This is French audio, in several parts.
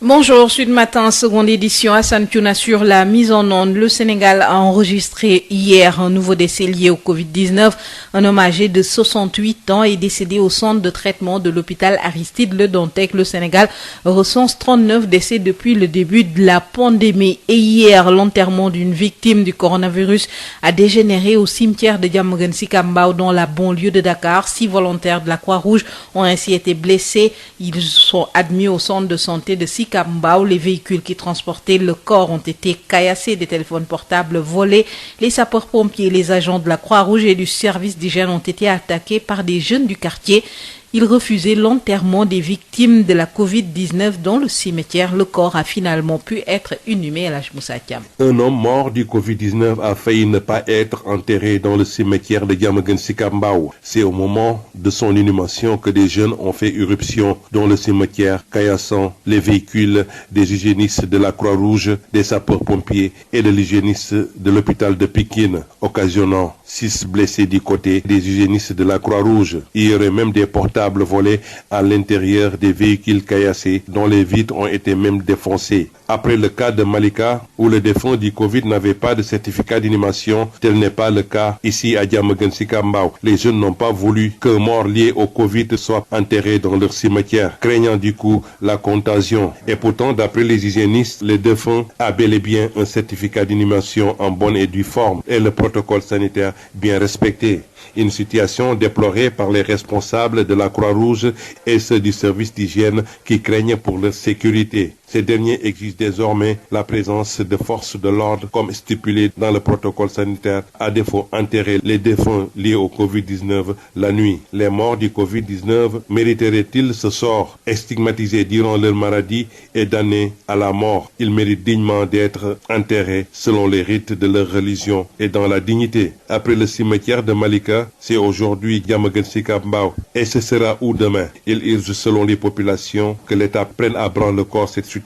Bonjour, Sud Matin, seconde édition. Hassan Thiouna sur la mise en onde. Le Sénégal a enregistré hier un nouveau décès lié au Covid-19. Un homme âgé de 68 ans est décédé au centre de traitement de l'hôpital Aristide Le Dantec. Le Sénégal recense 39 décès depuis le début de la pandémie. Et hier, l'enterrement d'une victime du coronavirus a dégénéré au cimetière de Diamaguène Sicap Mbao dans la banlieue de Dakar. 6 volontaires de la Croix-Rouge ont ainsi été blessés. Ils sont admis au centre de santé de Sicap Mbao. Les véhicules qui transportaient le corps ont été caillassés, des téléphones portables volés. Les sapeurs-pompiers, les agents de la Croix-Rouge et du service d'hygiène ont été attaqués par des jeunes du quartier. Ils refusaient l'enterrement des victimes de la Covid-19 dans le cimetière. Le corps a finalement pu être inhumé à l'Haj Moussa Thiam. Un homme mort du Covid-19 a failli ne pas être enterré dans le cimetière de Diamaguène Sicap Mbao. C'est au moment de son inhumation que des jeunes ont fait irruption dans le cimetière, caillassant les véhicules des hygiénistes de la Croix-Rouge, des sapeurs-pompiers et de l'hygiéniste de l'hôpital de Pikine, occasionnant 6 blessés du côté des hygiénistes de la Croix-Rouge. Il y aurait même des portables volés à l'intérieur des véhicules caillassés dont les vitres ont été même défoncées. Après le cas de Malika, où le défunt du Covid n'avait pas de certificat d'inhumation, tel n'est pas le cas ici à Diamaguène Sicap Mbao. Les jeunes n'ont pas voulu qu'un mort lié au Covid soit enterré dans leur cimetière, craignant du coup la contagion. Et pourtant, d'après les hygiénistes, le défunt a bel et bien un certificat d'inhumation en bonne et due forme et le protocole sanitaire bien respecté. Une situation déplorée par les responsables de la Croix-Rouge et ceux du service d'hygiène qui craignent pour leur sécurité. Ces derniers exigent désormais la présence de forces de l'ordre comme stipulé dans le protocole sanitaire, à défaut enterrer les défunts liés au Covid-19 la nuit. Les morts du Covid-19 mériteraient-ils ce sort, stigmatisés durant leur maladie et damnés à la mort? Ils méritent dignement d'être enterrés selon les rites de leur religion et dans la dignité. Après le cimetière de Malika, c'est aujourd'hui Diamaguène Sicap Mbao. Et ce sera où demain? Il urge selon les populations que l'État prenne à bras le corps cette situation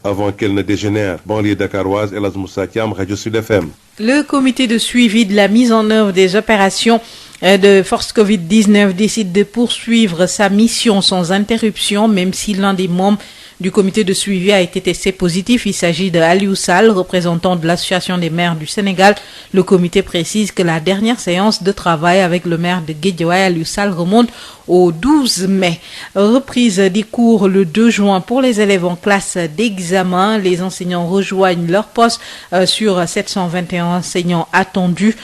avant qu'elle ne dégénère. Banlieue dakaroise, El Hadj Moussa Thiam, Radio Sud FM. Le comité de suivi de la mise en œuvre des opérations de force Covid-19 décide de poursuivre sa mission sans interruption, même si l'un des membres du comité de suivi a été testé positif. Il s'agit de Aliou Sall, représentant de l'Association des maires du Sénégal. Le comité précise que la dernière séance de travail avec le maire de Guédiawaye, Aliou Sall, remonte au 12 mai. Reprise des cours le 2 juin pour les élèves en classe d'examen. Les enseignants rejoignent leur poste sur 721 enseignants attendus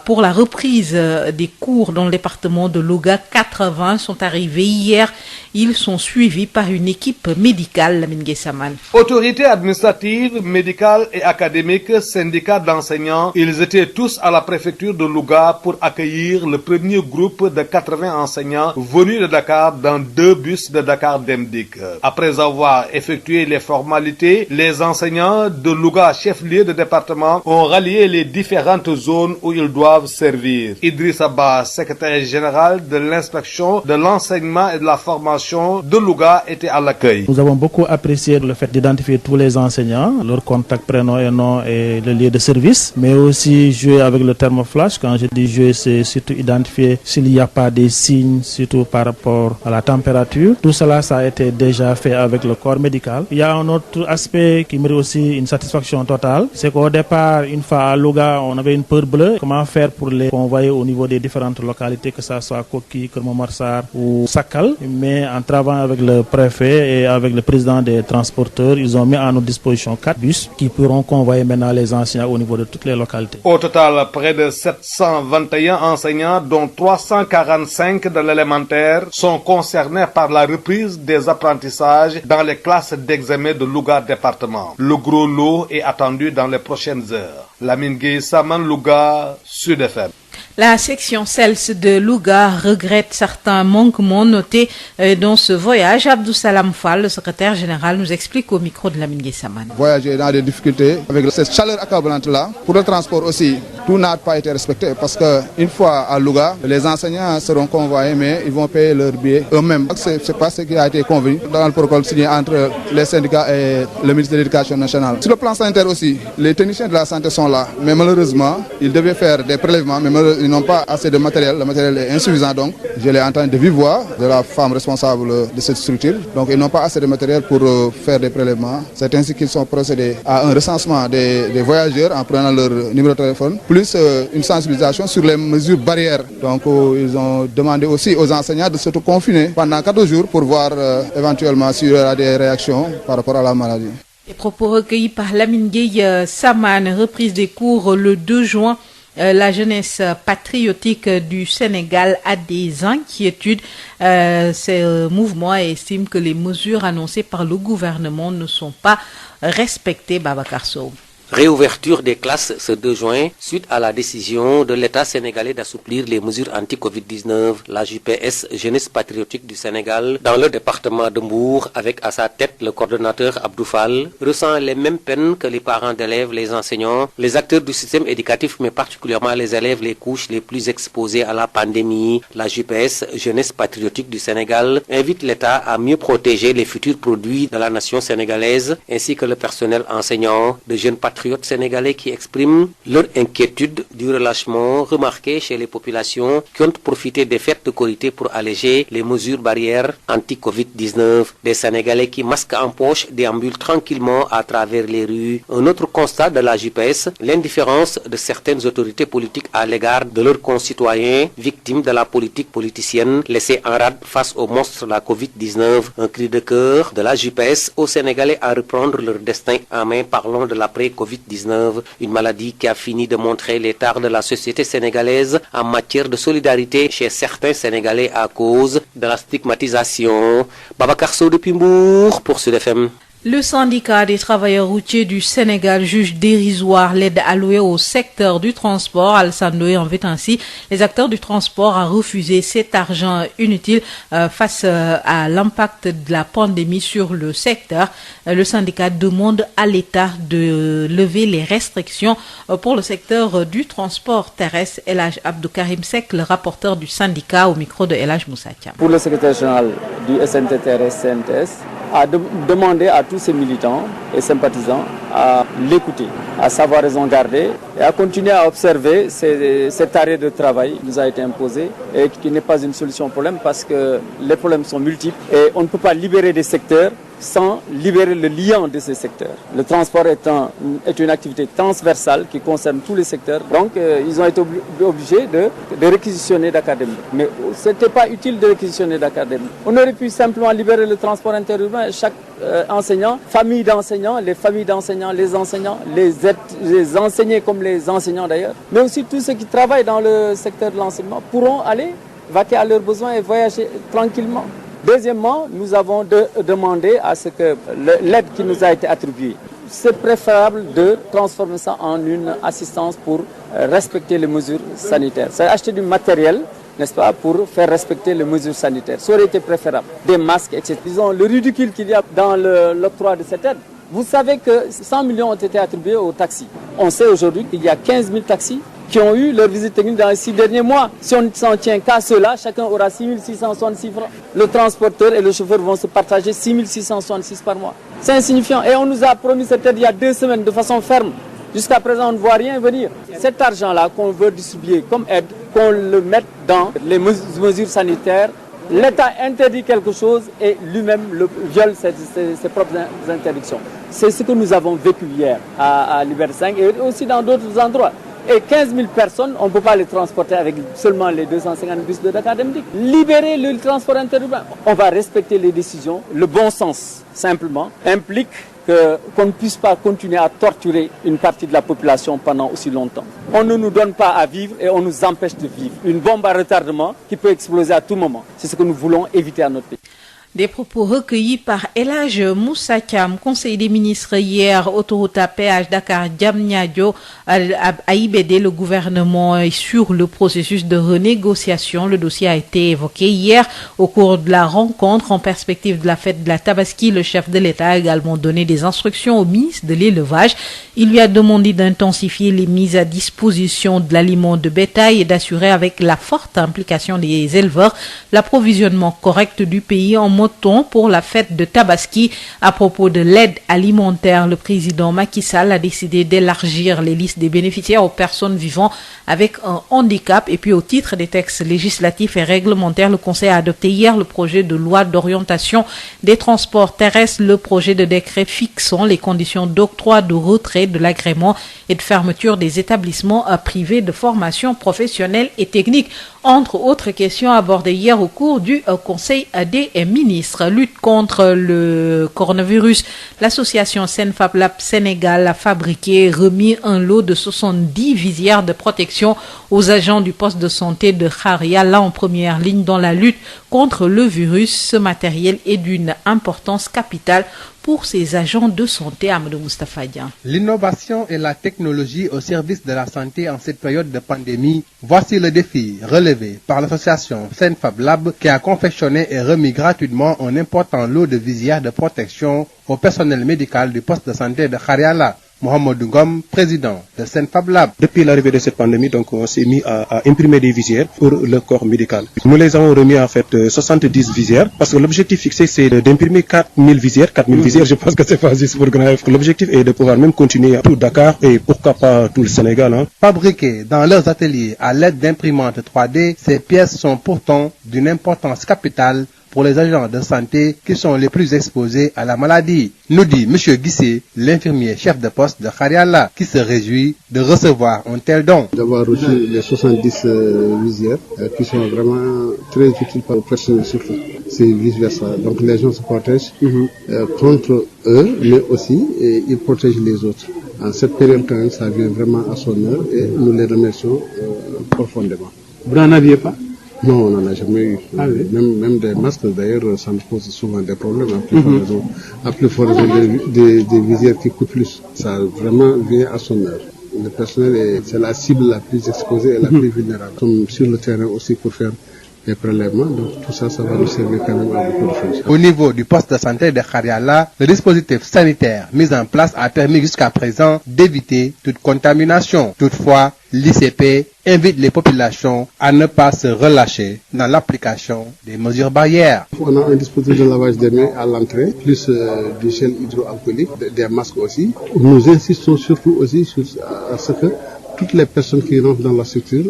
pour la reprise des cours dans le département de Louga. 80 sont arrivés hier. Ils sont suivis par une équipe médicale. Lamine Guessaman. Autorités administratives, médicales et académiques, syndicats d'enseignants, ils étaient tous à la préfecture de Louga pour accueillir le premier groupe de 80 enseignants venus de Dakar dans 2 bus de Dakar Demdik. Après avoir effectué les formalités, les enseignants de Louga, chef-lieu de département, ont rallié les différentes zones où ils doivent servir. Idrissa Ba, secrétaire général de l'inspection de l'enseignement et de la formation de Louga, était à l'accueil. Nous avons beaucoup apprécié le fait d'identifier tous les enseignants, leur contact, prénom et nom et le lieu de service, mais aussi jouer avec le terme flash. Quand je dis jouer, c'est surtout identifier s'il n'y a pas des signes, surtout par rapport à la température. Tout cela, ça a été déjà fait avec le corps médical. Il y a un autre aspect qui mérite aussi une satisfaction totale, c'est qu'au départ, une fois à Louga, on avait une peur bleue. Comment faire pour les convoyer au niveau des différentes localités, que ce soit Koki, Kermomarsar ou Sakal, mais en travaillant avec le préfet et avec le président des transporteurs, ils ont mis à notre disposition 4 bus qui pourront convoyer maintenant les enseignants au niveau de toutes les localités. Au total, près de 721 enseignants, dont 345 de l'élémentaire, sont concernés par la reprise des apprentissages dans les classes d'examen de Louga département. Le gros lot est attendu dans les prochaines heures. Lamine Guessaman, Louga, Sud FM. La section CELS de Louga regrette certains manquements notés dans ce voyage. Abdou Salam Fall, le secrétaire général, nous explique au micro de Lamine Guessaman. Voyager dans des difficultés avec cette chaleur accablante-là. Pour le transport aussi, tout n'a pas été respecté parce qu'une fois à Louga, les enseignants seront convoyés, mais ils vont payer leur billet eux-mêmes. Ce n'est pas ce qui a été convenu dans le protocole signé entre les syndicats et le ministre de l'Éducation nationale. Sur le plan sanitaire aussi, les techniciens de la santé sont là, mais malheureusement, ils devaient faire des prélèvements, mais malheureusement, n'ont pas assez de matériel. Le matériel est insuffisant donc. Je l'ai entendu de vive voix de la femme responsable de cette structure. Donc ils n'ont pas assez de matériel pour faire des prélèvements. C'est ainsi qu'ils sont procédés à un recensement des voyageurs en prenant leur numéro de téléphone, plus une sensibilisation sur les mesures barrières. Donc ils ont demandé aussi aux enseignants de s'auto-confiner pendant 4 jours pour voir éventuellement s'il y aura des réactions par rapport à la maladie. Les propos recueillis par Lamine Gueye Samane, reprise des cours le 2 juin. La jeunesse patriotique du Sénégal a des inquiétudes. Ce mouvement estime que les mesures annoncées par le gouvernement ne sont pas respectées. Babacar Sow. Réouverture des classes ce 2 juin suite à la décision de l'État sénégalais d'assouplir les mesures anti-Covid-19. La JPS Jeunesse Patriotique du Sénégal, dans le département de Mbour, avec à sa tête le coordonnateur Abdou Fall, ressent les mêmes peines que les parents d'élèves, les enseignants, les acteurs du système éducatif, mais particulièrement les élèves, les couches les plus exposées à la pandémie. La JPS Jeunesse Patriotique du Sénégal invite l'État à mieux protéger les futurs produits de la nation sénégalaise, ainsi que le personnel enseignant de jeunes patriotes sénégalais qui expriment leur inquiétude du relâchement remarqué chez les populations qui ont profité des fêtes de Korité pour alléger les mesures barrières anti-Covid-19. Des Sénégalais qui, masques en poche, déambulent tranquillement à travers les rues. Un autre constat de la JPS, l'indifférence de certaines autorités politiques à l'égard de leurs concitoyens victimes de la politique politicienne laissée en rade face au monstre de la Covid-19. Un cri de cœur de la JPS aux Sénégalais à reprendre leur destin en main. Parlons de l'après-Covid-19, une maladie qui a fini de montrer l'état de la société sénégalaise en matière de solidarité chez certains Sénégalais à cause de la stigmatisation. Babacar Sow depuis Mbour pour Sud FM. Le syndicat des travailleurs routiers du Sénégal juge dérisoire l'aide allouée au secteur du transport. Alassane Ndoye invite ainsi les acteurs du transport à refuser cet argent inutile face à l'impact de la pandémie sur le secteur. Le syndicat demande à l'État de lever les restrictions pour le secteur du transport terrestre. El Hadj Abdou Karim Seck, le rapporteur du syndicat, au micro de El Hadj Moussa Thiam. Pour le secrétaire général du SNTTRS-CNTS, a demandé à tous ces militants et sympathisants à l'écouter, à savoir raison garder et à continuer à observer cet arrêt de travail qui nous a été imposé et qui n'est pas une solution au problème parce que les problèmes sont multiples et on ne peut pas libérer des secteurs sans libérer le lien de ces secteurs. Le transport est une activité transversale qui concerne tous les secteurs. Donc, ils ont été obligés de réquisitionner d'académies. Mais ce n'était pas utile de réquisitionner d'académies. On aurait pu simplement libérer le transport interurbain. Chaque enseignant, famille d'enseignants, les familles d'enseignants, les enseignants, les enseignés comme les enseignants d'ailleurs, mais aussi tous ceux qui travaillent dans le secteur de l'enseignement pourront aller vaquer à leurs besoins et voyager tranquillement. Deuxièmement, nous avons demandé à ce que l'aide qui nous a été attribuée, c'est préférable de transformer ça en une assistance pour respecter les mesures sanitaires. C'est acheter du matériel, n'est-ce pas, pour faire respecter les mesures sanitaires. Ça aurait été préférable. Des masques, etc. Disons, le ridicule qu'il y a dans l'octroi de cette aide. Vous savez que 100 millions ont été attribués aux taxis. On sait aujourd'hui qu'il y a 15 000 taxis qui ont eu leur visite technique dans les 6 derniers mois. Si on ne s'en tient qu'à cela, chacun aura 6 666 francs. Le transporteur et le chauffeur vont se partager 6 666 par mois. C'est insignifiant. Et on nous a promis cette aide il y a 2 semaines de façon ferme. Jusqu'à présent, on ne voit rien venir. Cet argent-là qu'on veut distribuer comme aide, qu'on le mette dans les mesures sanitaires, l'État interdit quelque chose et lui-même viole ses propres interdictions. C'est ce que nous avons vécu hier à Liberté 5 et aussi dans d'autres endroits. Et 15 000 personnes, on ne peut pas les transporter avec seulement les 250 bus de Dakar Dem Dikk. Libérer le transport interurbain. On va respecter les décisions. Le bon sens, simplement, implique qu'on ne puisse pas continuer à torturer une partie de la population pendant aussi longtemps. On ne nous donne pas à vivre et on nous empêche de vivre. Une bombe à retardement qui peut exploser à tout moment. C'est ce que nous voulons éviter à notre pays. Des propos recueillis par El Hadj Moussa Thiam, Conseil des ministres hier, autoroute à péage Dakar-Diamniadio, a IBD le gouvernement sur le processus de renégociation. Le dossier a été évoqué hier au cours de la rencontre en perspective de la fête de la Tabaski. Le chef de l'État a également donné des instructions au ministre de l'élevage. Il lui a demandé d'intensifier les mises à disposition de l'aliment de bétail et d'assurer avec la forte implication des éleveurs l'approvisionnement correct du pays en mouton pour la fête de Tabaski. À propos de l'aide alimentaire, le président Macky Sall a décidé d'élargir les listes des bénéficiaires aux personnes vivant avec un handicap. Et puis au titre des textes législatifs et réglementaires, le Conseil a adopté hier le projet de loi d'orientation des transports terrestres, le projet de décret fixant les conditions d'octroi, de retrait de l'agrément et de fermeture des établissements privés de formation professionnelle et technique. Entre autres questions abordées hier au cours du Conseil des ministres. Lutte contre le coronavirus. L'association Senfab Lab Sénégal a fabriqué et remis un lot de 70 visières de protection aux agents du poste de santé de Kharia, là en première ligne dans la lutte contre le virus. Ce matériel est d'une importance capitale pour ces agents de santé. Amadou Moustapha Dian. L'innovation et la technologie au service de la santé en cette période de pandémie, voici le défi relevé par l'association Senfab Lab qui a confectionné et remis gratuitement un important lot de visières de protection au personnel médical du poste de santé de Kharia. Mohamed Ngom, président de Senfab Lab. Depuis l'arrivée de cette pandémie, donc, on s'est mis à imprimer des visières pour le corps médical. Nous les avons remis en fait 70 visières parce que l'objectif fixé c'est d'imprimer 4000 visières. 4000 visières, je pense que c'est pas juste pour Grand F. L'objectif est de pouvoir même continuer à tout Dakar et pourquoi pas tout le Sénégal. Fabriquées dans leurs ateliers à l'aide d'imprimantes 3D, ces pièces sont pourtant d'une importance capitale pour les agents de santé qui sont les plus exposés à la maladie, nous dit M. Guissé, l'infirmier chef de poste de Kharia, qui se réjouit de recevoir un tel don. D'avoir reçu les 70 visières qui sont vraiment très utiles pour le personnel surtout. C'est vice-versa. Donc les gens se protègent contre eux, mais aussi ils protègent les autres. En cette période quand même, ça vient vraiment à son heure et nous les remercions profondément. Vous n'en aviez pas? Non, on n'en a jamais eu. Ah, oui. Même des masques, d'ailleurs, ça nous pose souvent des problèmes. À plus forte raison des visières qui coûtent plus. Ça vraiment vient à son heure. Le personnel, c'est la cible la plus exposée et la plus vulnérable. Nous sommes sur le terrain aussi pour faire des prélèvements, donc tout ça, ça va nous servir quand même à beaucoup de choses. Au niveau du poste de santé de Kharia, le dispositif sanitaire mis en place a permis jusqu'à présent d'éviter toute contamination. Toutefois, l'ICP invite les populations à ne pas se relâcher dans l'application des mesures barrières. On a un dispositif de lavage des mains à l'entrée, plus du gel hydroalcoolique, des masques aussi. Nous insistons surtout aussi sur ce que toutes les personnes qui rentrent dans la structure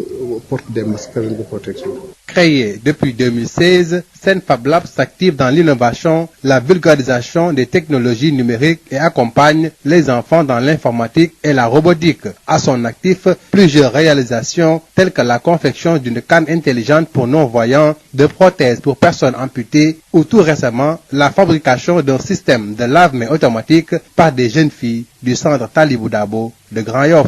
portent des masques de protection. Créé depuis 2016, Senfab Lab s'active dans l'innovation, la vulgarisation des technologies numériques et accompagne les enfants dans l'informatique et la robotique. À son actif, plusieurs réalisations telles que la confection d'une canne intelligente pour non-voyants, de prothèses pour personnes amputées ou tout récemment la fabrication d'un système de lave-mains automatique par des jeunes filles du centre Talibou Dabo de Grand Yoff.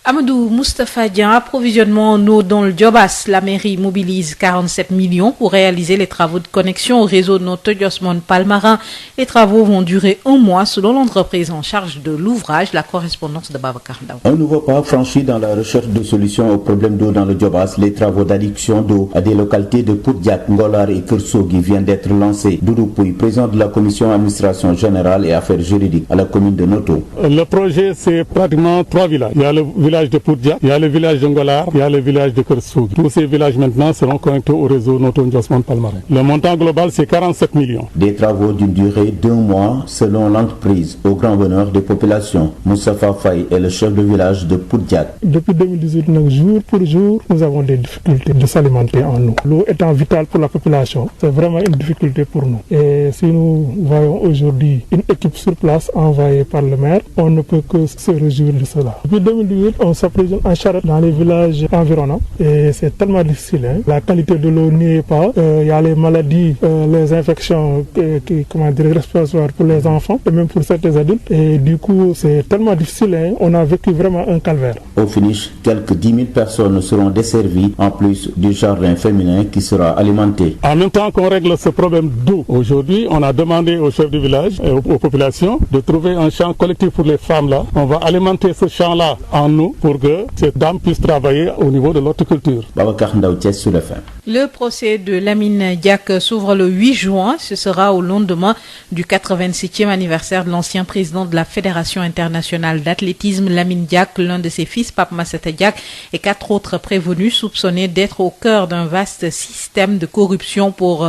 Amadou Moustapha Dian, approvisionnement en eau dans le Djobas. La mairie mobilise 47 millions pour réaliser les travaux de connexion au réseau Notto-Diosmone Palmarin. Les travaux vont durer 1 mois selon l'entreprise en charge de l'ouvrage. La correspondance de Babacar Ndaw. Un nouveau pas franchi dans la recherche de solutions aux problèmes d'eau dans le Djobas. Les travaux d'adduction d'eau à des localités de Poudjak, Ngolar et Kersogui viennent d'être lancés. Doudou Pouy, président de la commission administration générale et affaires juridiques à la commune de Noto. Le projet, c'est pratiquement 3 villages. Il y a le village de Poudjak, il y a le village de Ngolar, il y a le village de Kersogui. Tous ces villages maintenant seront connectés au réseau Notto-Diosmone Palmarin. Le montant global, c'est 47 millions. Des travaux d'une durée d'1 mois selon l'entreprise, au grand bonheur des populations. Moustapha Faye est le chef de village de Poudjak. Depuis 2018, jour pour jour, nous avons des difficultés de s'alimenter en eau. L'eau étant vitale pour la population, c'est vraiment une difficulté pour nous. Et si nous voyons aujourd'hui une équipe sur place envoyée par le maire, on ne peut que se réjouir de cela. Depuis 2018, on s'approvisionne en charrette dans les villages environnants et c'est tellement difficile. La qualité de l'eau n'y est pas. Il y a les maladies, les infections respiratoires pour les enfants et même pour certains adultes. Et du coup, c'est tellement difficile. On a vécu vraiment un calvaire. Au finish, quelques 10 000 personnes seront desservies en plus du jardin féminin qui sera alimenté. En même temps qu'on règle ce problème d'eau, aujourd'hui, on a demandé aux chefs du village et aux populations de trouver un champ collectif pour les femmes là. On va alimenter ce champ-là en eau pour que ces dames puissent travailler au niveau de l'horticulture. Babacar Ndaw, Thiès sur le FM. Le procès de Lamine Diack s'ouvre le 8 juin. Ce sera au lendemain du 87e anniversaire de l'ancien président de la Fédération internationale d'athlétisme, Lamine Diack, l'un de ses fils, Pape Massata Diack, et 4 autres prévenus soupçonnés d'être au cœur d'un vaste système de corruption pour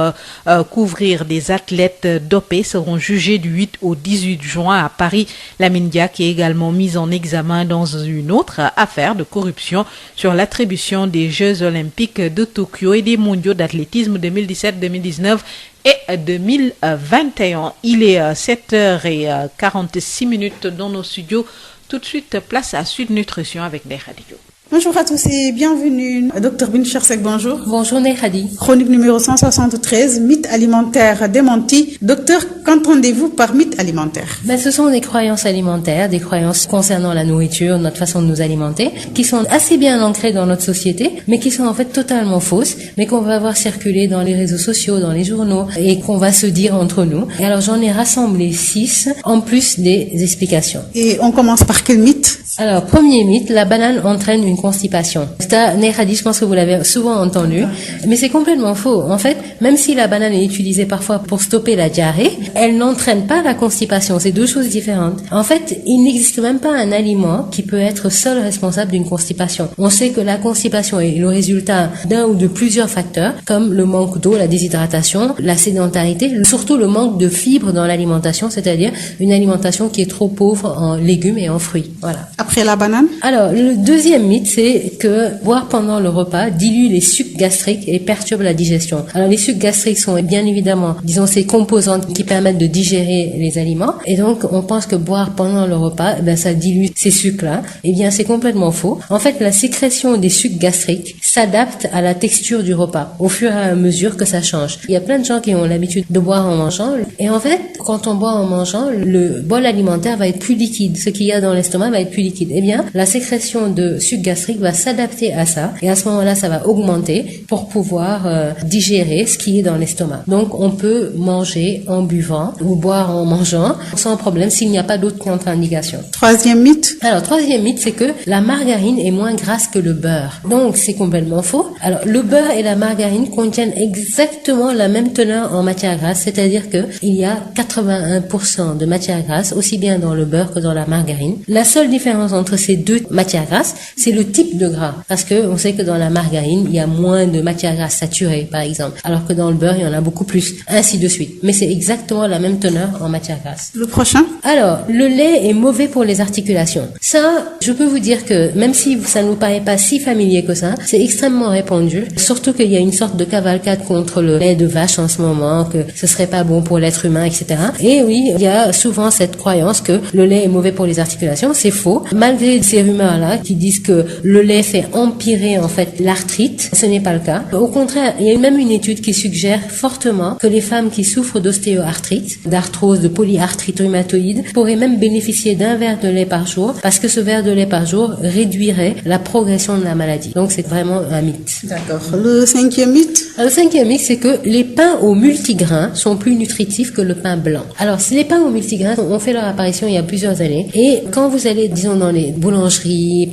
couvrir des athlètes dopés seront jugés du 8 au 18 juin à Paris. Lamine Diack est également mis en examen dans une autre affaire de corruption sur l'attribution des Jeux olympiques de Tokyo et des mondiaux d'athlétisme 2017, 2019 et 2021. Il est 7h46 dans nos studios. Tout de suite, place à Sud Nutrition avec Ndeye Khady Diop. Bonjour à tous et bienvenue. Dr Bintou Seck, bonjour. Bonjour Ndeye Khady. Chronique numéro 173, mythe alimentaire démenti. Docteur, qu'entendez-vous par mythe alimentaire? Ce sont des croyances alimentaires, des croyances concernant la nourriture, notre façon de nous alimenter, qui sont assez bien ancrées dans notre société, mais qui sont en fait totalement fausses, mais qu'on va voir circuler dans les réseaux sociaux, dans les journaux, et qu'on va se dire entre nous. Et alors j'en ai rassemblé 6, en plus des explications. Et on commence par quel mythe? Alors, premier mythe, la banane entraîne une constipation. Ça, Ndeye Khady, je pense que vous l'avez souvent entendu, mais c'est complètement faux. En fait, même si la banane est utilisée parfois pour stopper la diarrhée, elle n'entraîne pas la constipation. C'est deux choses différentes. En fait, il n'existe même pas un aliment qui peut être seul responsable d'une constipation. On sait que la constipation est le résultat d'un ou de plusieurs facteurs, comme le manque d'eau, la déshydratation, la sédentarité, surtout le manque de fibres dans l'alimentation, c'est-à-dire une alimentation qui est trop pauvre en légumes et en fruits. Voilà. Après la banane? Alors, le deuxième mythe, c'est que boire pendant le repas dilue les sucs gastriques et perturbe la digestion. Alors, les sucs gastriques sont bien évidemment, disons, ces composantes qui permettent de digérer les aliments. Et donc, on pense que boire pendant le repas, ça dilue ces sucs-là. Eh bien, c'est complètement faux. En fait, la sécrétion des sucs gastriques s'adapte à la texture du repas au fur et à mesure que ça change. Il y a plein de gens qui ont l'habitude de boire en mangeant. Et en fait, quand on boit en mangeant, le bol alimentaire va être plus liquide. Ce qu'il y a dans l'estomac va être plus liquide. Eh bien, la sécrétion de sucre gastrique va s'adapter à ça, et à ce moment-là, ça va augmenter pour pouvoir digérer ce qui est dans l'estomac. Donc, on peut manger en buvant ou boire en mangeant sans problème s'il n'y a pas d'autres contre-indications. Troisième mythe. Alors, troisième mythe, c'est que la margarine est moins grasse que le beurre. Donc, c'est complètement faux. Alors, le beurre et la margarine contiennent exactement la même teneur en matière grasse, c'est-à-dire que il y a 81% de matière grasse, aussi bien dans le beurre que dans la margarine. La seule différence entre ces deux matières grasses, c'est le type de gras. Parce que on sait que dans la margarine, il y a moins de matières grasses saturées, par exemple. Alors que dans le beurre, il y en a beaucoup plus. Ainsi de suite. Mais c'est exactement la même teneur en matière grasse. Le prochain? Alors, le lait est mauvais pour les articulations. Ça, je peux vous dire que, même si ça ne nous paraît pas si familier que ça, c'est extrêmement répandu. Surtout qu'il y a une sorte de cavalcade contre le lait de vache en ce moment, que ce serait pas bon pour l'être humain, etc. Et oui, il y a souvent cette croyance que le lait est mauvais pour les articulations. C'est faux. Malgré ces rumeurs-là qui disent que le lait fait empirer en fait l'arthrite, ce n'est pas le cas. Au contraire, il y a même une étude qui suggère fortement que les femmes qui souffrent d'ostéoarthrite, d'arthrose, de polyarthrite rhumatoïde, pourraient même bénéficier d'un verre de lait par jour, parce que ce verre de lait par jour réduirait la progression de la maladie. Donc c'est vraiment un mythe. D'accord. Le cinquième mythe? Alors, le cinquième mythe, c'est que les pains aux multigrains sont plus nutritifs que le pain blanc. Alors, les pains aux multigrains ont fait leur apparition il y a plusieurs années, et quand vous allez, disons, dans les boulangeries,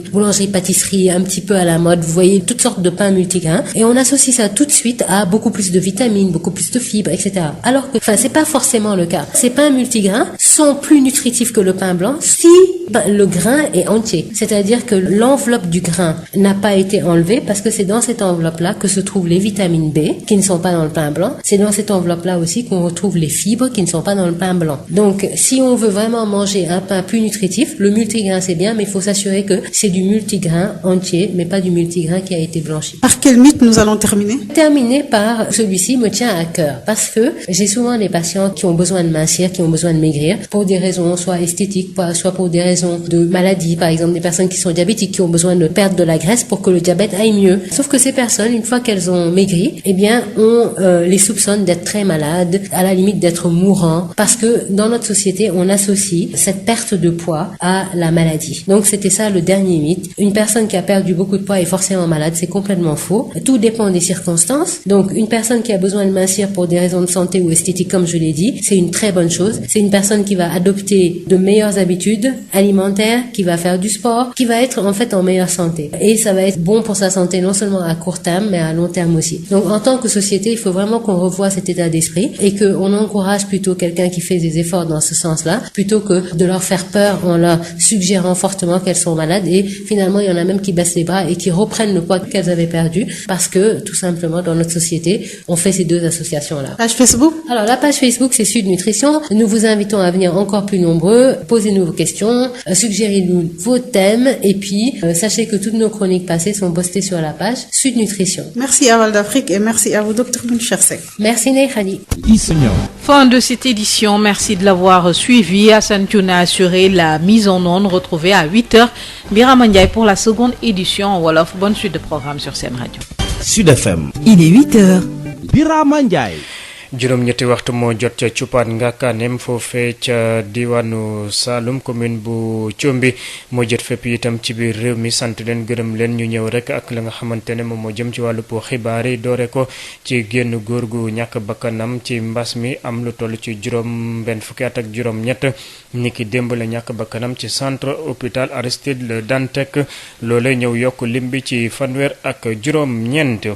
pâtisseries, un petit peu à la mode, vous voyez toutes sortes de pains multigrains, et on associe ça tout de suite à beaucoup plus de vitamines, beaucoup plus de fibres, etc. Alors que, c'est pas forcément le cas. Ces pains multigrains sont plus nutritifs que le pain blanc si le grain est entier. C'est-à-dire que l'enveloppe du grain n'a pas été enlevée, parce que c'est dans cette enveloppe-là que se trouvent les vitamines B, qui ne sont pas dans le pain blanc. C'est dans cette enveloppe-là aussi qu'on retrouve les fibres qui ne sont pas dans le pain blanc. Donc, si on veut vraiment manger un pain plus nutritif, le multigrain c'est bien, mais il faut s'assurer que c'est du multigrain entier, mais pas du multigrain qui a été blanchi. Par quel mythe nous allons terminer? Terminer par celui-ci me tient à cœur, parce que j'ai souvent des patients qui ont besoin de mincir, qui ont besoin de maigrir, pour des raisons soit esthétiques, soit pour des raisons de maladie, par exemple des personnes qui sont diabétiques, qui ont besoin de perdre de la graisse pour que le diabète aille mieux. Sauf que ces personnes, une fois qu'elles ont maigri, eh bien, on les soupçonne d'être très malades, à la limite d'être mourants, parce que dans notre société, on associe cette perte de poids à la maladie. Donc c'était ça le dernier mythe. Une personne qui a perdu beaucoup de poids est forcément malade, c'est complètement faux. Tout dépend des circonstances. Donc une personne qui a besoin de mincir pour des raisons de santé ou esthétique, comme je l'ai dit, c'est une très bonne chose. C'est une personne qui va adopter de meilleures habitudes alimentaires, qui va faire du sport, qui va être en fait en meilleure santé. Et ça va être bon pour sa santé non seulement à court terme, mais à long terme aussi. Donc en tant que société, il faut vraiment qu'on revoie cet état d'esprit et qu'on encourage plutôt quelqu'un qui fait des efforts dans ce sens-là, plutôt que de leur faire peur en leur suggérant fortement qu'elles sont malades. Et finalement, il y en a même qui baissent les bras et qui reprennent le poids qu'elles avaient perdu parce que tout simplement dans notre société, on fait ces deux associations-là. Page Facebook? Alors la page Facebook, c'est Sud Nutrition. Nous vous invitons à venir encore plus nombreux. Posez-nous vos questions, suggérez-nous vos thèmes et puis sachez que toutes nos chroniques passées sont postées sur la page Sud Nutrition. Merci à Val d'Afrique et merci à vous, Dr Mounchar Seck. Merci Neykhadi. Fin de cette édition, merci de l'avoir suivi. Hassan Thioune a assuré la mise en onde. Retrouvée à 8h. Birama Ndiaye pour la seconde édition en Wolof. Bonne suite de programme sur Sen Radio. Sud FM. Il est 8h. Birama Ndiaye. juróom-ñetti waxtu moo jot ca Cuppaan Ngakanem foofee ca diwaanu Saloum commune bu Thiomby moo jot fépp itam ci biir réew mi sant leen gërëm leen ñu ñëw rek ak la nga xamante ne moom moo jëm ci wàllu xibaar yi doore ko ci génn góor gu ñàkk bakkanam ci mbas mi am lu toll ci juróom benn fukki at ak juróom-ñett niki démb la ñàkk bakkanam ci centre hôpital Aristide Le Dantec loole ñëw yokk lim bi ci fanweer ak juróom-ñeent.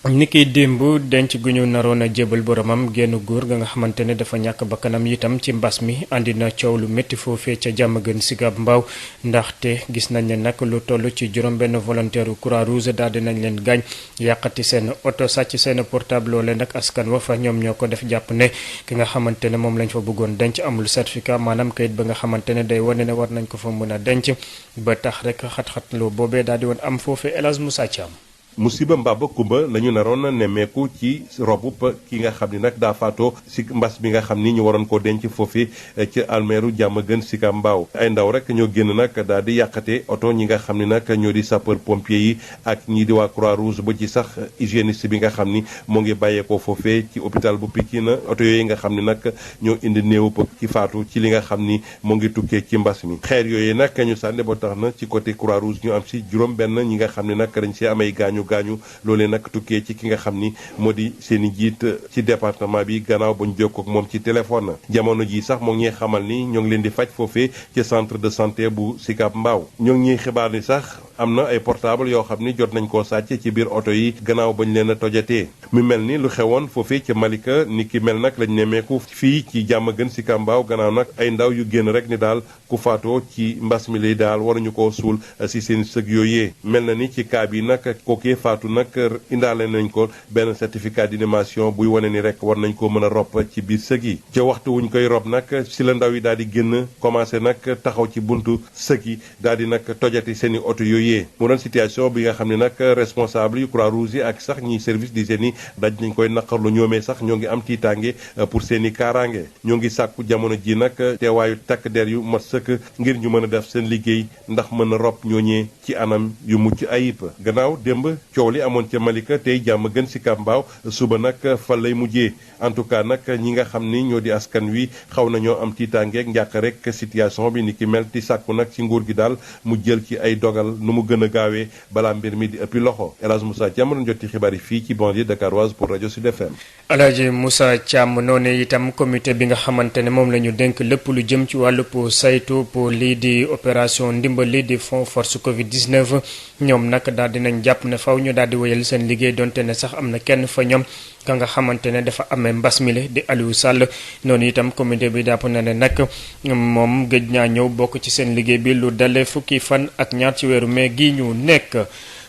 niki démb denc gu ñu naroon a jébal boromam génn góor ga nga xamante ne dafa ñàkk bakkanam itam ci mbas mi andi na coow lu métti foofee ca Diamaguène Sicap Mbao ndaxte gis nañ ne nag lu toll ci juróom benn volontaire Croix-Rouge daal di nañ leen gaañ yàqati seen oto sàcc seen portable loole nag askan wa fa ñoom ñoo ko def jàpp ne ki nga xamante ne moom lañ fa bëggoon denc amul certificat maanaam kayit ba nga xamante ne day wane ne war nañ ko fa mën a denc ba tax rek xat-xat lu boobee daal di woon am foofee El Hadj Moussa Thiam. musiba mbaba kumba lañu naroon nemmeeku ci robub ki nga xam ni nag daa faatoo si mbas bi nga xam ni ñu waroon koo denc foofi ci almeeru Diamaguène Sicap Mbao ay ndaw rek ñoo génn nag daal di yàqate oto ñi nga xam ni nag ñoo di sapeur pompier yi ak ñii di waa Croix-Rouge ba ci sax hygiéniste bi nga xam ni moo ngi bàyyeekoo foofee ci hôpital bu Pikine oto yooyu nga xam ni nag ñoo indi néew ci faatu ci li nga xam ni moo ngi tukkee ci mbas mi xeer yooyu nag ñu sànni ba tax na ci côté Croix-Rouge ñu am si juróom benn ñi nga xam ni nag dañ si amay gaañu loolee nag tukkee ci ki nga xam ni moo di seeni jiit ci département bi gannaaw ba ñu jokkoo ak moom ci téléphone jamono ji sax moo ngi xamal ni ñoo ngi leen di faj foofee ci centre de santé bu Sicap Mbao ñoo ngi ñuy xibaar ni sax am na ay portable yoo xam ni jot nañ koo sàcc ci biir oto yi gannaaw bañ leen a tojatee mu mel ni lu xewoon foofee ca Malika ni ki mel nag lañ nemmeeku fii ci Diamaguène Sicap Mbao gannaaw nag ay ndaw yu génn rek ni daal ku faatoo ci mbas mi lay daal waruñu koo suul si seen sëg yooyee mel na ni ci cas bi nag kookee faatu nag indaale nañ ko benn certificat d'inhumation buy wane ni rek war nañ koo mën a rob ci biir sëg yi ca waxtu wuñ koy rob nag si la ndaw yi daal di génn commencé nag taxaw ci buntu sëg yi daal di nag tojati seeni oto yooyee mu doon situation bi nga xam ne nag responsable yu Croix-Rouge yi ak sax ñi service d'hygiène yi daj nañ koy naqarlu ñoomee sax ñoo ngi am tiitaange pour seeni kaaraange ñoo ngi sàkku jamono ji nag teewaayu takk der yu mat sëkk ngir ñu mën a def seen liggéey ndax mën a rob ñooñee ci anam yu mucc ayib gannaaw démb coow li amoon ca Malika tey Diamaguène Sicap Mbao suba nag fan lay mujjee en tout cas nag ñi nga xam ni ñoo di askan wi xaw nañoo am tiitaangeeg njàq rek situation bi ni ki mel ti sàkku nag ci nguur gi daal mu jël ci ay dogal nu mu gën a gaawee balaa mbir mi di ëppi loxo El Hadj Moussa Thiam doon jotti xibaar yi fii ci banlieue dakaroise pour rajo Sud FM. El Hadj Moussa Thiam noonu itam comité bi nga xamante ne moom la ñu dénk lépp lu jëm ci wàllu saytu pour lii di opération ndimbal lii di fonds force Covid 19 ñoom nag daal dinañ jàpp ne faw ñu daal di wéyal seen liggéey donte ne sax am na kenn fa ñoom ka nga xamante ne dafa amee mbas mi le di Aliou Sall noonu itam comité bi jàpp na ne nag moom gëj naa ñëw bokk ci seen liggéey bi lu dale fukki fan ak ñaar ci weeru mai gi ñu nekk.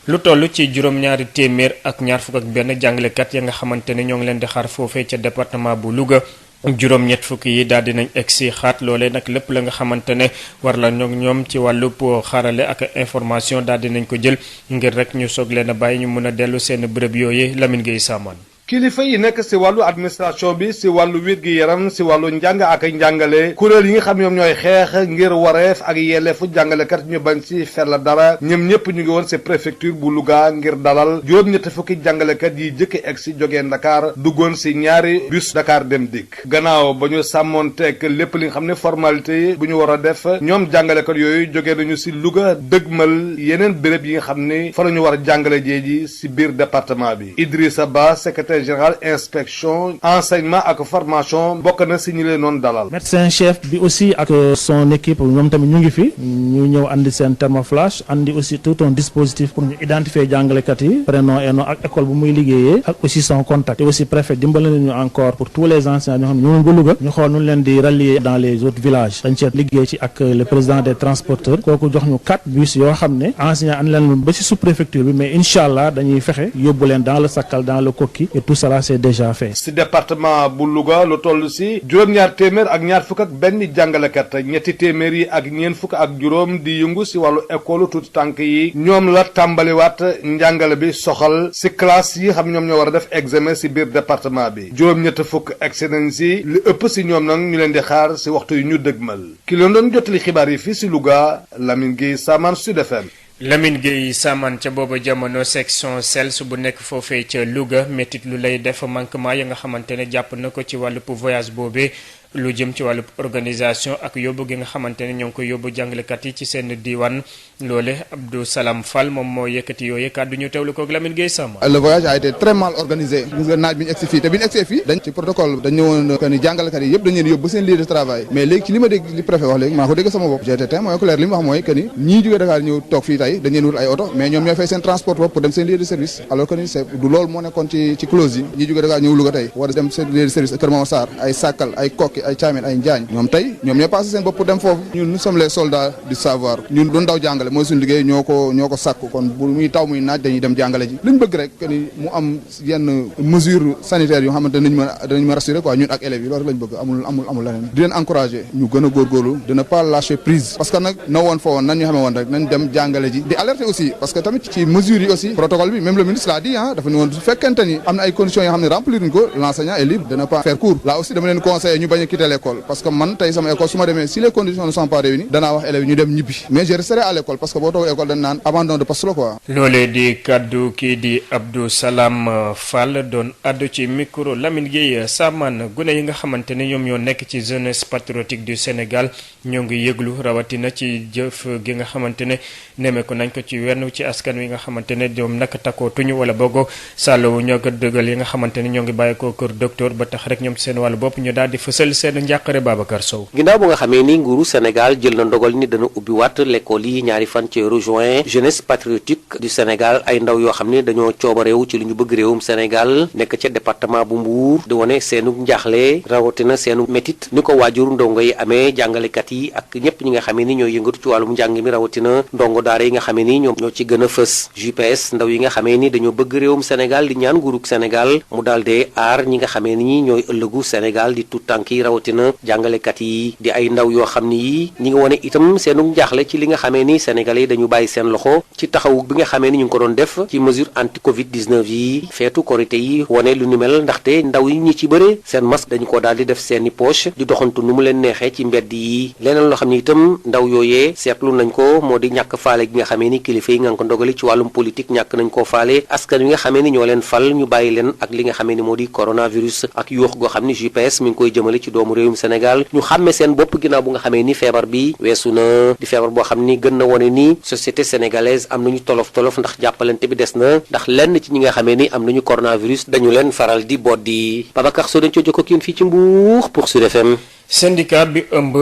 lu toll ci juróom-ñaari téeméer ak ñaar fukk ak benn jàngalekat ya nga xamante ne ñoo ngi leen di xaar foofee ca département bu Louga juróom-ñett fukki yi daal dinañ egg si xaat loolee nag lépp la nga xamante ne war la ñoom ci wàllu xarale ak information daal dinañ ko jël ngir rek ñu soog leen a bàyyi ñu mën a dellu seen bërëb yooyu Lamine Gueye Samane. kilifa yi nekk si wàllu administration bi si wàllu wér gi yaram si wàllu njàng ak njàngale kuréel yi nga xam ñoom ñooy xeex ngir wareef ak yelleefu jàngalekat ñu bañ si fer la dara ñoom ñëpp ñu ngi woon si préfecture bu Louga ngir dalal juróom-ñetti fukki jàngalekat yi jëkk egg si jógee Dakar duggoon si ñaari bus Dakar Dem Dikk gannaaw ba ñu sàmmoon tekk lépp li nga xam ne formalité bu ñu war a def ñoom jàngalekat yooyu jógee nañu si Louga dëgmal yeneen béréb yi nga xam ne fa la ñu war a jàngale jee ji si biir département bi Idrissa Ba secrétaire secrétaire général inspection enseignement ak formation bokk na si ñi leen noonu dalal. médecin chef bi aussi ak son équipe ñoom tamit ñu ngi fi ñu ñëw andi seen thermoflash andi aussi tout un dispositif pour ñu identifier jàngalekat yi prénom et nom ak école bu muy liggéeyee ak aussi son contact et aussi préfet dimbali nañu encore pour tous les enseignants ñoo xam ne ñoo ngi Louga ñu xool nu leen di rallier dans les autres villages dañ ci liggéey ci ak le président des transporteurs kooku jox ñu 4 bus yoo xam ne enseignants andi leen ba ci sous-préfecture bi mais incha allah dañuy fexe yóbbu leen dans le Sakal dans le Koki et tout cela c'est déjà fait. si département bu Louga lu toll si juróom-ñaar téeméer ak ñaar fukk ak benn jàngalekat ñetti téeméer yi ak ñeent fukk ak juróom di yëngu si wàllu école tuuti tànk yi ñoom la tàmbaliwaat njàngale bi soxal si classe yi xam ñoom ñoo war a def examen si biir département bi juróom-ñett fukk excellence yi li ëpp si ñoom nag ñu leen di xaar si waxtu yu ñu dëgmal ki leen doon jottali xibaar yi fii si Louga Lamine Gueye Samane Sud FM. Lamine Gueye Samane ca booba jamono section CELS bu nekk foofee ca Louga métit lu lay def manquement ya nga xamante ne jàpp na ko ci wàllu voyage boobee lu jëm ci wàllu organisation ak yóbbu gi nga xamante ne ñoo ngi koy yóbbu jàngalekat yi ci seen diiwaan loole Abdou Salam Fall moom moo yëkkati yooyu kàddu ñu teewlu ko ak Lamine Gueye Samane. Le voyage a été très mal organisé gis nga naaj bi ñu egsi fii te bi ñu egsee fii dañ ci protocole dañ ñëwoon que ni jàngalekat yi yëpp dañ leen yóbbu ba seen lieu de travail mais léegi ci li ma dégg li préfet wax léegi maa ko dégg sama bopp j'étais témoin oculaire li mu wax mooy que ni ñii jógee Dakar ñëw toog fii tey dañ leen wut ay oto mais ñoom ñooy fay seen transport bopp pour dem seen lieu de service alors que ni c'est du loolu moo nekkoon ci clause yi ñii jógee Dakar ñëw Louga tey war a dem seen lieu de service Kër Massar ay Sakal ay Kokki ay Thiamène ay Njaañ ñoom tey ñoom ñooy passé seen bopp pour dem foofu ñun nous sommes les soldats du savoir ñun du ndaw jàngale mooy suñu liggéey ñoo ko sàkku kon bu muy taw muy naaj dañuy dem jàngale ji li ñu bëgg rek que ni mu am yenn mesures sanitaires yoo xamante danañ ma rassurer quoi ñun ak élèves yi loolu rek lañ bëgg amul leneen di leen encourager ñu gën a góorgóorlu de ne pas lâcher prise parce que nag na woon fa woon nan ñu xamee woon rek nañ dem jàngale ji di alerter aussi parce que tamit ci mesures yi aussi protocole bi même le ministre l'a dit dafa ne woon su fekkente ni am na ay conditions yoo xam ne remplir ñu ko l'enseignant est libre de ne pas faire cours là aussi dama leen conseiller ñu bañ a quitter l'école parce que man tey sama école su ma demee si les conditions ne sont pas réunies danaa wax élèves yi ñu dem ñibbi mais je resterai à l'école parce que boo toog école dañ naan abandon de poste la quoi. loolee di kaddu kii di Abdou Salam Fall doon addu ci micro Lamine Gueye Samane gune yi nga xamante ne ñoom ñoo nekk ci jeunesse patriotique du Sénégal ñoo ngi yëglu rawatina ci jëf gi nga xamante ne nemmeeku nañ ko ci wenn ci askan wi nga xamante ne ñoom nag takkootuñu wala bogo sàllowu ñoo ko dëggal yi nga xamante ne ñoo ngi bàyyi ko kër docteur ba tax rek ñoom ci seen wàllu bopp ñu daal di fësal seen njàqare Babacar Sow. ginnaaw bu nga xamee ni nguuru Sénégal jël na ndogal ni dana ubbi waat l'école yi ñaari fan ci juin jeunesse patriotique du Sénégal ay ndaw yoo xam ne dañoo coobareewu ci lu ñu bëgg réewum Sénégal nekk ca département bu Mbour di wane seenu njaaxle rawatina seenu métit ni ko waajur ndongo yi amee jàngalekat yi ak ñëpp ñi nga xamee ni ñoo yëngatu ci wàllum njàng mi rawatina ndongo daara yi nga xamee ni ñoom ñoo ci gën a fës JPS ndaw yi nga xamee ni dañoo bëgg réewum Sénégal di ñaan nguurug Sénégal mu daal dee aar ñi nga xamee ni ñooy ëllëgu Sénégal di tout tànk yi rawatina jàngalekat yi di ay ndaw yoo xam ni yi ñi ngi wane itam seenu njaaxle ci li nga xamee ni Sénégalais yi dañu bàyyi seen loxo ci taxawu bi nga xamee ni ñu ngi ko doon def ci mesure anti Covid 19 yi feetu korité yi wane lu ni mel ndaxte ndaw yi ñi ci bëre seen masque dañu ko daal di def seeni poche di doxantu nu mu leen neexee ci mbedd yi leneen loo xam ni itam ndaw yooyee seetlu nañ ko moo di ñàkk faale gi nga xamee ni kilifa yi nga ko ndogali ci wàllum politique ñàkk nañ koo faale askan wi nga xamee ni ñoo leen fal ñu bàyyi leen ak li nga xamee ni moo di coronavirus ak yuux goo xam ni JPS mi ngi koy jëmale ci doomu réewum Sénégal ñu xàmme seen bopp ginnaaw bu nga xamee ni feebar bi weesu na di feebar boo xam ni gën na wone ni société sénégalaise am nañu tolof ndax jàppalante bi des na ndax lenn ci ñi nga xamee ni am nañu coronavirus dañu leen faral di boddi Babacar Sow dañ co jokko kiin fii ci Mbour pour Sud FM. syndicat bi ëmb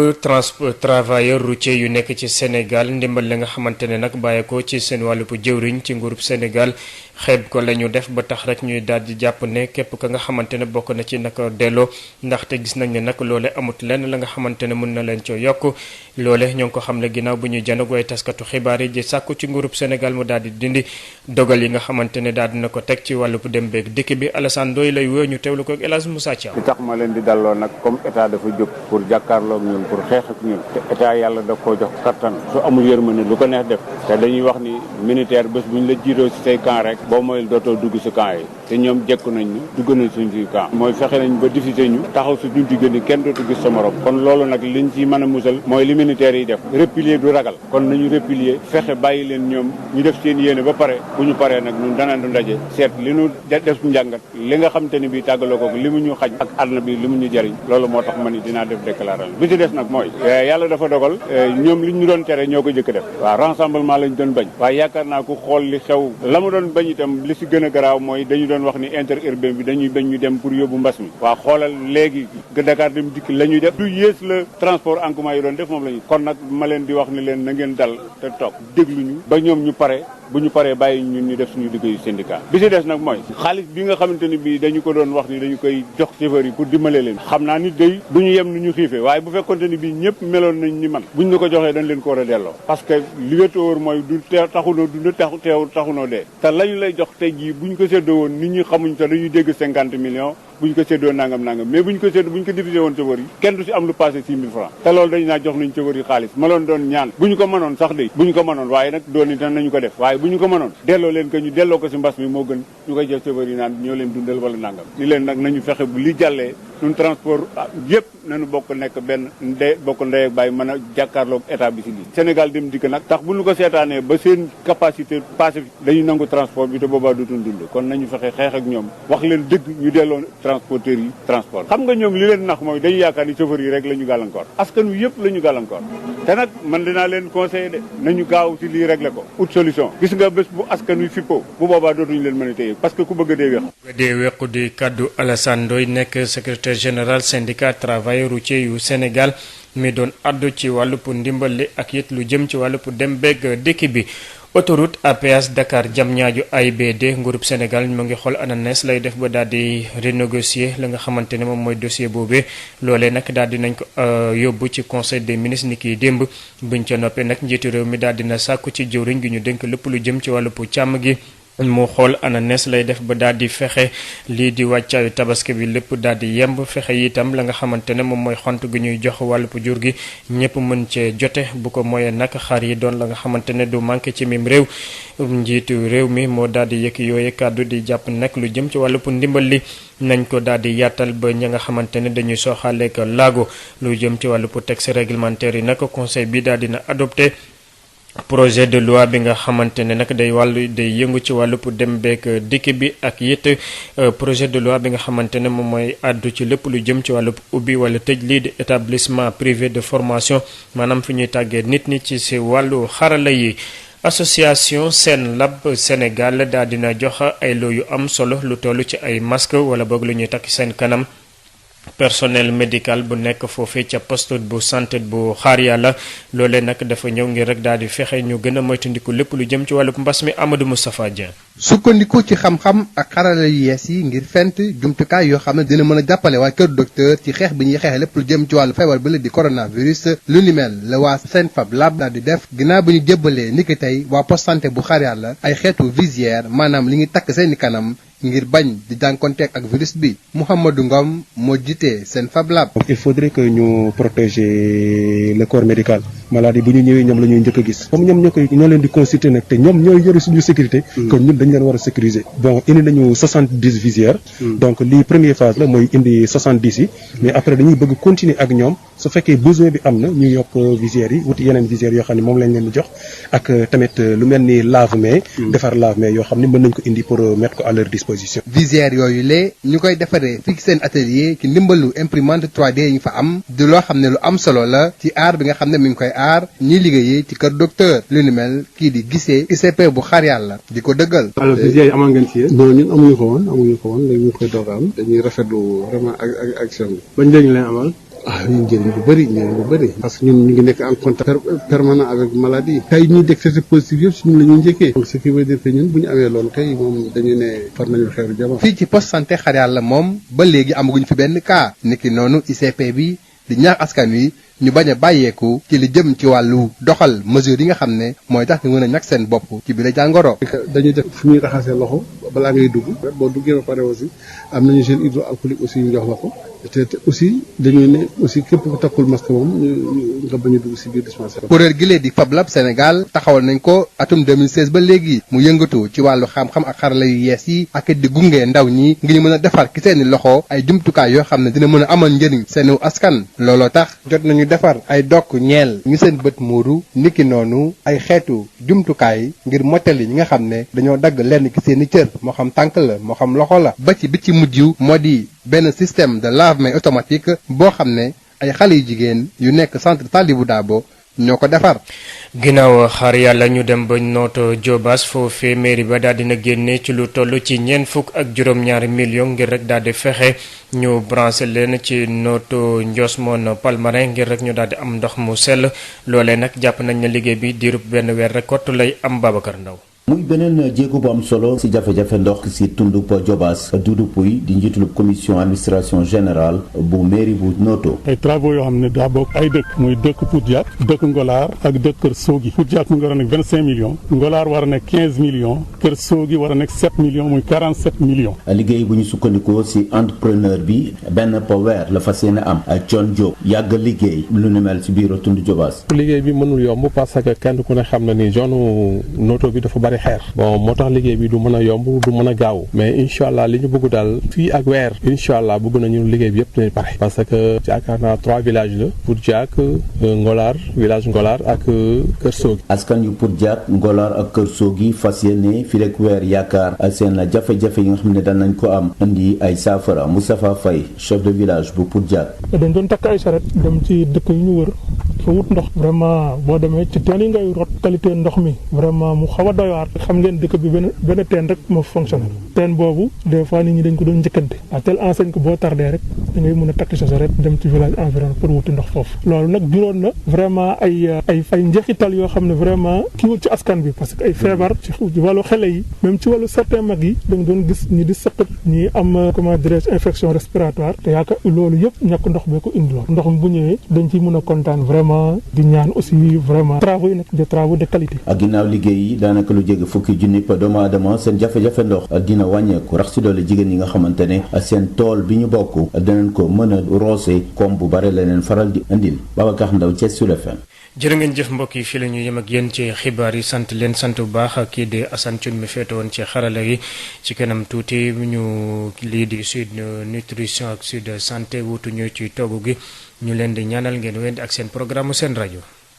travailleurs routiers yu nekk ci Sénégal ndimbal la nga xamante ne nag bàyyeekoo ci seen wàllub jëwriñ ci nguurub Sénégal xeeb ko la ñu def ba tax rek ñuy daal di jàpp ne képp ka nga xamante ne bokk na ci naka delloo ndaxte gis nañ ne nag loole amut lenn la nga xamante ne mën na leen coo yokk loole ñoo ngi ko xam ne ginnaaw bu ñuy jënd gooy taskatu xibaar yi di sàkku ci nguurub Sénégal mu daal di dindi dogal yi nga xamante ne daal dina ko teg ci wàllub dem beeg dikk bi Alassane Ndoye lay woo ñu teewlu ko ak El Hadj Moussa Thiam. li tax ma leen di dalloo nag comme état dafa jóg pour jàkkaarloog ñun pour xeex ak ñun te état yàlla da koo jox kattan su amul yërmande lu ko neex def te dañuy wax ni militaire bés bu ñu la jiitoo ci say camp rek boo mooy dootoo dugg ci camp yi te ñoom jekku nañ ñu dugg nañ suñ ci camp mooy fexe nañ ba diffusé ñu taxaw su ñu digg ni kenn dootu gis sa morom kon loolu nag liñ ci mën a musal mooy li militaires yi def replier du ragal kon nañu replier fexe bàyyi leen ñoom ñu def seen yéene ba pare bu ñu paree nag ñun danañ du ndaje seet li ñu def njàngat li nga xam te ni bii tàggaloo ko li mu ñu xaj ak àdduna bi li mu ñu jariñ loolu moo tax ma ni dinaa def déclaration bi ci des nag mooy yàlla dafa dogal ñoom li ñu doon tere ñoo ko jëkk def waaw rassemblement lañ doon bañ waaye yaakaar naa ku xool li xew la mu doon bañ itam li si gën a garaaw mooy dañu doon wax ni interurbain bi dañuy bañ ñu dem pour yóbbu mbas mi waa xoolal léegi Dakar Dem Dikk la ñuy def du yées la transport en commun yi doon def moom la ñuy kon nag ma leen di wax ni leen na ngeen dal te toog dégluñu ba ñoom ñu pare bu ñu paree bàyyi ñun ñu def suñu liggéeyu syndicat bi si des nag mooy xaalis bi nga xamante ni bii dañu ko doon wax ni dañu koy jox chauffeur yi pour dimbale leen xam naa nit day du ñu yem ni ñu xiifee waaye bu fekkonte ni bii ñëpp meloon nañ ni man buñ ñu ko joxee dañ leen ko war a delloo parce que li wér te wóor mooy du taxunoo du taxunoo dee te lañu lay jox tey jii buñ ko séddoo woon nit ñi xamuñ te dañuy dégg 50 millions buñ ko séddoo nangam mais buñ ko divisé woon chauffeur yi kenn du si am lu passé 6 000 francs te loolu dañu naa jox nañ chauffeur yi xaalis ma loon doon ñaan bu ñu ko mënoon sax de bu ñu ko mënoon waaye nag doon itam nañu ko def waaye bu ñu ko mënoon delloo leen ko ñu delloo ko si mbas mi moo gën ñu koy jox chauffeur yi naan ñoo leen dundal wala nangam ni leen nag nañu fexe bu li jàllee ñun transport yëpp nañu bokk nekk benn bokk ndey ak bàyyi mën a jàkkaarloog état bi si lii Sénégal Dem Dikk nag tax bu ñu ko seetaanee ba seen capacité passé dañuy nangu transport bi te boobaa dootul dund kon nañu fexe xeex ak ñoom wax leen dëgg ñu delloo transporteurs yi transport xam nga ñoom li leen nax mooy dañu yaakaar ni chauffeur yi rek la ñu gàllankoor askan wi yëpp la ñu gàllankoor te nag man dinaa leen conseiller de nañu gaaw si lii régler ko ut solution gis nga bés bu askan wi fippoo bu boobaa dootuñu leen mën a téye parce que ku bëgg a dee wequ di kaddu Alassane Ndoye nekk secrétaire général syndicat travailleurs routiers yu Sénégal mi doon addu ci wàllub ndimbali ak it lu jëm ci wàllub dem beeg dëkk bi. autoroute à péage Dakar Diamniadio AIBD nguurub Sénégal mu ngi xool ananes lay def ba daal di renégocier la nga xamante ne moom mooy dossier boobee loolee nag daal di nañ ko yóbbu ci conseil des ministres ni kiy démb buñ ca noppee nag njiitu réew mi daal dina sàkku ci jëwriñ gi ñu dénk lépp lu jëm ci wàllub càmm gi mu xool ananes lay def ba daal di fexe lii di wàccaayu tabaski bi lépp daal di yemb fexe itam la nga xamante ne moom mooy xont gi ñuy jox wàllub jur gi ñëpp mën cee jote bu ko moyee nag xar yi doon la nga xamante ne du manqué ci mim réew njiitu réew mi moo daal di yëkk yooyu kàddu di jàpp nag lu jëm ci wàllub ndimbal li nañ ko daal di yaatal ba ña nga xamante ne dañuy sooxaaleek laago lu jëm ci wàllub texte réglementaire yi nag conseil bi daal dina adopté projet de loi bi nga xamante ne nag day yëngu ci wàllu dem beek dikk bi ak it projet de loi bi nga xamante ne moom mooy àddu ci lépp lu jëm ci wàllu ubbi wala tëj lii di établissement privé de formation maanaam fi ñuy tàggee nit ñi ci si wàllu xarala yi. association Sen Lab Sénégal daal dina jox ay loo yu am solo lu toll ci ay masque wala boog lu ñuy takk seen kanam. personnel médical bu nekk foofee ca poste bu santé bu xaar yàlla loolee nag dafa ñëw ngir rek daal di fexe ñu gën a moytandiku lépp lu jëm ci wàllu mbas mi Amadou Moustapha Dieng. sukkandiku ci xam-xam ak xarala yu yees yi ngir fent jumtukaay yoo xam ne dina mën a jàppale waa kër docteur ci xeex bi ñuy xeex lépp lu jëm ci wàllu feebar bi la di coronavirus lu ni mel la waa Senfab Lab daal di def ginnaaw bi ñu jébbalee niki tey waa poste santé bu xaar yàlla ay xeetu visière maanaam li ñuy takk seeni kanam ngir bañ di jànkonteeg ak virus bi Mouhamadou Ngom moo jiite Senfab Lab. il faudrait que ñu protéger le corps médical maladie bu ñu ñëwee ñoom la ñuy njëkk a gis comme ñoom ñoo leen di consulter nag te ñoom ñooy yore suñu sécurité kon ñun dañu leen war a sécuriser bon indi nañu 70 visières donc lii première phase la mooy indi 70 yi mais après dañuy bëgg continuer ak ñoom su fekkee besoin bi am na ñu yokk visières yi wuti yeneen visières yoo xam ne moom lañ leen di jox ak tamit lu mel ni lave-mains defar lave-mains yoo xam ne mën nañ ko indi pour mettre ko à leur disposition. visières yooyu lee ñu koy defaree fii seen atelier ci ndimbalu imprimante 3D yi ñu fa am di loo xam ne lu am solo la ci aar bi nga xam ne mi ngi koy aar ñiy liggéeyee ci kër docteur lu ni mel kii di gisee ICP bu xaar yàlla di ko dëggal. alors visières yi amoon ngeen ci yéen. non ñun amuñu ko woon léegi ñu koy doog a am dañuy rafetlu vraiment ak action bi. bañ léegi leen amal. njëriñ bu bëri parce que ñun ñu ngi nekk en contact permanent avec maladie kay ñuy détecté positif yëpp si ñun la ñuy njëkkee donc ce qui veut dire que ñun bu ñu amee loolu kay moom dañu ne far nañu xeeru jamono. fii ci poste santé xar yàlla moom ba léegi amaguñ fi benn cas niki noonu ICP bi di ñaax askan wi ñu bañ a bàyyeeku ci li jëm ci wàllu doxal mesure yi nga xam ne mooy tax ñu mën a ñàkk seen bopp ci biir jàngoro. dañuy def fu ñuy raxasee loxo balaa ngay dugg boo duggee ba pare aussi am nañu gel hydroalcoolique aussi ñu jox la ko te aussi dañuy ne aussi képp ku takkul masque moom nga bañ a dugg si biir dispensaire. kuréel gi lee di Fab Lab Sénégal taxawal nañ ko atum 2016 ba léegi mu yëngatu ci wàllu xam-xam ak xarala yu yees yi ak di gunge ndaw ñi ngir ñu mën a defar ci seeni loxo ay jumtukaay yoo xam ne dina mën a amal njëriñ seenu askan looloo tax jot nañu defar ay dokk ñeel ñu seen bët muuru niki noonu ay xeetu jumtukaay ngir mottali ñi nga xam ne dañoo dagg lenn ci seeni cër moo xam tànk la moo xam loxo la ba ci bi ci mujj moo di benn système de lave-mains automatique boo xam ne ay xale yu jigéen yu nekk centre Talibou Dabo ñoo ko defar. ginnaaw xaar yàlla ñu dem ba Notto Diobass foofee mairie ba daal dina génne ci lu toll ci ñeent fukk ak juróom-ñaari millions ngir rek daal di fexe ñu branché leen ci Notto Ndiosmone Palmarin ngir rek ñu daal di am ndox mu sell loolee nag jàpp nañ ne liggéey bi diirub benn weer rek kott lay am. Babacar Ndaw muy beneen jéego bu am solo ci jafe-jafe ndox ci tundub Diobass. Doudou Pouy di njiitul commission administration générale bu mairie bu Notto. ay travaux yoo xam ne daa bokk ay dëkk muy dëkk Poudjak dëkk Ngolaar ak dëkk Kër Soogi. Poudjak mu ngi war a nekk 25 millions Ngolaar war a nekk 15 millions Kër Soogi war a nekk 7 millions muy 47 millions. liggéey bu ñu sukkandikoo ci entrepreneur bi benn weer la fas yéene am Thione Diop yàgg liggéey lu ni mel ci biir tund Diobass. liggéey bi mënul yomb parce que kenn ku ne xam na ni zone Notto bi dafa bari xeer bon moo tax liggéey bi du mën a yomb du mën a gaaw mais incha allah li ñu bëgg daal fii ak weer incha allah bëgg nañu liggéey bi yëpp dinañ pare parce que yaakaar naa 3 villages la Poudjak Ngolaar village Ngolaar ak Kër Soogi. askan yu Poudjak Ngolaar ak Kër Soogi fas yéene fii ak weer yaakaar seen jafe-jafe yi nga xam ne danañ ko am indi ay saafara. Moustapha Faye chef de village bu Poudjak. dañ doon takk ay charrette dem ci dëkk yu ñu wër fa wut ndox vraiment boo demee ci teen yi ngay rot qualité ndox mi vraiment mu xaw a doy waar. xam ngeen dëkk bi benn teen rek moo fonctionné teen boobu des fois nit ñi dañ ko doon njëkkante à telle enseigne que boo tardé rek da ngay mën a takk sa charrette dem ci village environ pour wuti ndox foofu loolu nag juróon na vraiment ay njeexital yoo xam ne vraiment kiiwul ci askan bi parce que ay feebar ci wàllu xale yi même ci wàllu certains mag yi da nga doon gis ñi di sëqat ñi am comment dirais-je infection respiratoire te yaakaar loolu yëpp ñàkk ndox bee ko indiloon ndox mi bu ñëwee dañ ciy mën a kontaan vraiment di ñaan aussi vraiment travaux yi nag des travaux de qualité. ak ginnaaw liggéey yi daanaka lu jege fukki junni doomu aadama seen jafe-jafe ndox dina wàññeeku rax si doole jigéen yi nga xamante ne seen tool bi ñu bokk danañ ko mën a roose koom bu bare leneen faral di indil. Babacar Ndaw Thiès Sud FM. jërë ngeen jëf mbokk yi fii la ñu yem ak yéen ci xibaar yi sant leen sant bu baax kii di Assane Thioune mi féete woon ci xarala yi ci kanam tuuti ñu lii di Sud Nutrition ak Sud Santé wutu ñu ci togg gi ñu leen di ñaanal ngeen wéndi ak seen programme seen rajo.